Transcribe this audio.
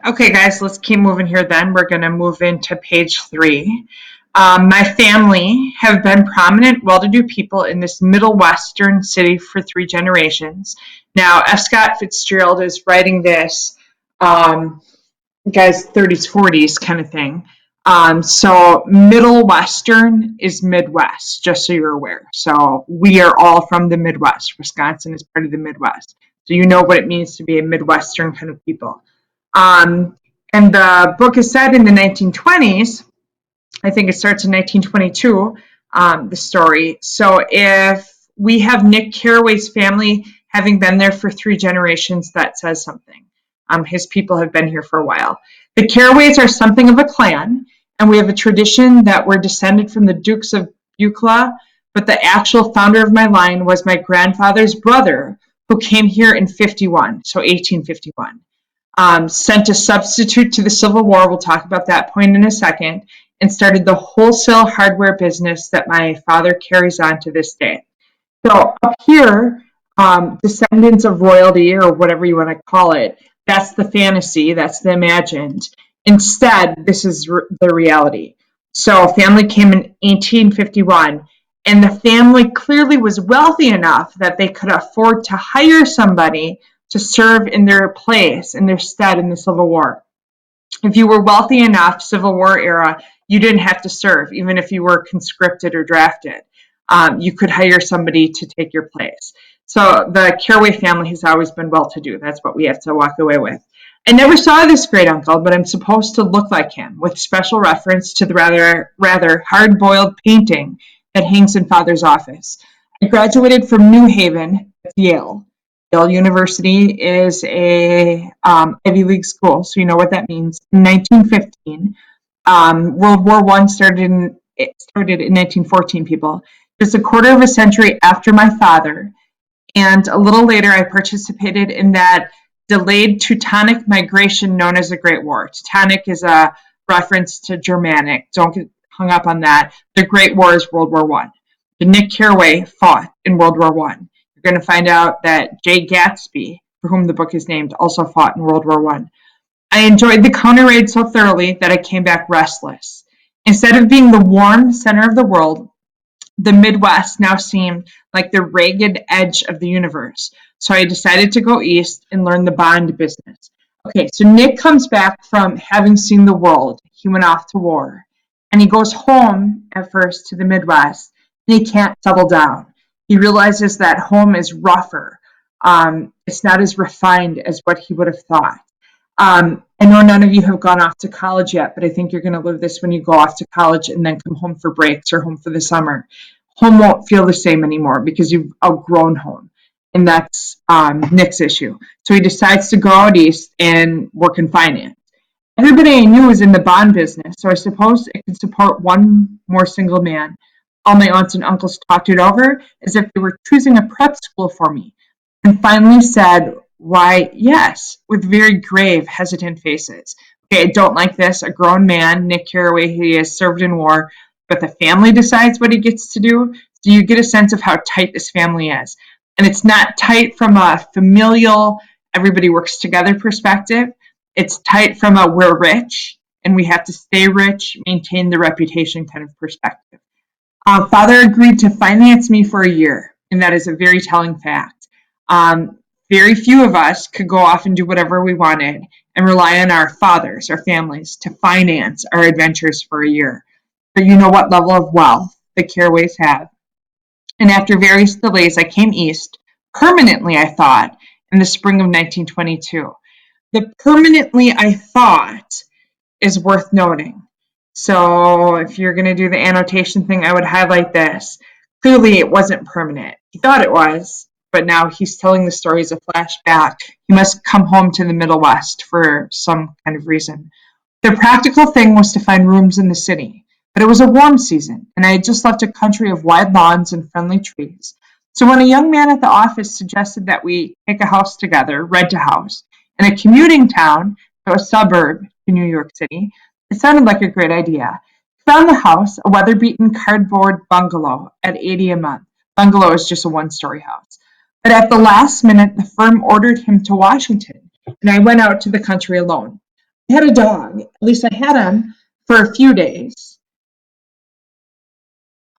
Okay, guys, let's keep moving here then. We're going to move into page 3. My family have been prominent, well-to-do people in this Middle Western city for 3 generations. Now, F. Scott Fitzgerald is writing this, guys, 30s, 40s kind of thing. So Middle Western is Midwest, just so you're aware. So we are all from the Midwest. Wisconsin is part of the Midwest. So you know what it means to be a Midwestern kind of people. Um, and the book is set in the 1920s. I think it starts in 1922, the story. So if we have Nick Carraway's family having been there for 3 generations, that says something. His people have been here for a while. The Carraways are something of a clan, and we have a tradition that we're descended from the Dukes of Buccleuch, but the actual founder of my line was my grandfather's brother, who came here in 51, so 1851. Sent a substitute to the Civil War, we'll talk about that point in a second, and started the wholesale hardware business that my father carries on to this day. So up here, descendants of royalty, or whatever you want to call it, that's the fantasy, that's the imagined. Instead, this is the reality. So family came in 1851, and the family clearly was wealthy enough that they could afford to hire somebody to serve in their place, in their stead in the Civil War. If you were wealthy enough, Civil War era, you didn't have to serve, even if you were conscripted or drafted. You could hire somebody to take your place. So the Carraway family has always been well-to-do. That's what we have to walk away with. I never saw this great uncle, but I'm supposed to look like him, with special reference to the rather hard-boiled painting that hangs in Father's office. I graduated from New Haven at Yale. Yale University is a Ivy League school, so you know what that means. In 1915, World War I started in 1914, people. Just a quarter of a century after my father, and a little later I participated in that delayed Teutonic migration known as the Great War. Teutonic is a reference to Germanic. Don't get hung up on that. The Great War is World War I. Nick Carraway fought in World War I. You're going to find out that Great Gatsby, for whom the book is named, also fought in World War I. I enjoyed the counter raid so thoroughly that I came back restless. Instead of being the warm center of the world, the Midwest now seemed like the ragged edge of the universe. So I decided to go east and learn the bond business. Okay, so Nick comes back from having seen the world. He went off to war. And he goes home at first to the Midwest, and he can't settle down. He realizes that home is rougher. It's not as refined as what he would have thought. I know none of you have gone off to college yet, but I think you're going to live this when you go off to college and then come home for breaks or home for the summer. Home won't feel the same anymore because you've outgrown home. And that's Nick's issue. So he decides to go out east and work in finance. Everybody I knew was in the bond business, so I suppose it could support one more single man. All my aunts and uncles talked it over as if they were choosing a prep school for me, and finally said, why, yes, with very grave, hesitant faces. Okay, I don't like this. A grown man, Nick Carraway, he has served in war, but the family decides what he gets to do. Do you get a sense of how tight this family is? And it's not tight from a familial, everybody works together perspective. It's tight from a we're rich and we have to stay rich, maintain the reputation kind of perspective. Father agreed to finance me for a year, and that is a very telling fact. Very few of us could go off and do whatever we wanted and rely on our fathers, our families, to finance our adventures for a year. But you know what level of wealth the Carraways have. And after various delays, I came east, permanently, I thought, in the spring of 1922. The permanently, I thought, is worth noting. So if you're going to do the annotation thing, I would highlight this. Clearly, it wasn't permanent. He thought it was, but now he's telling the story as a flashback. He must come home to the Middle West for some kind of reason. The practical thing was to find rooms in the city, but it was a warm season, and I had just left a country of wide lawns and friendly trees. So when a young man at the office suggested that we take a house together, rent a house, in a commuting town, so a suburb to New York City, it sounded like a great idea. We found the house, a weather-beaten cardboard bungalow at $80 a month. Bungalow is just a one-story house. But at the last minute, the firm ordered him to Washington, and I went out to the country alone. had a dog. At least I had him for a few days.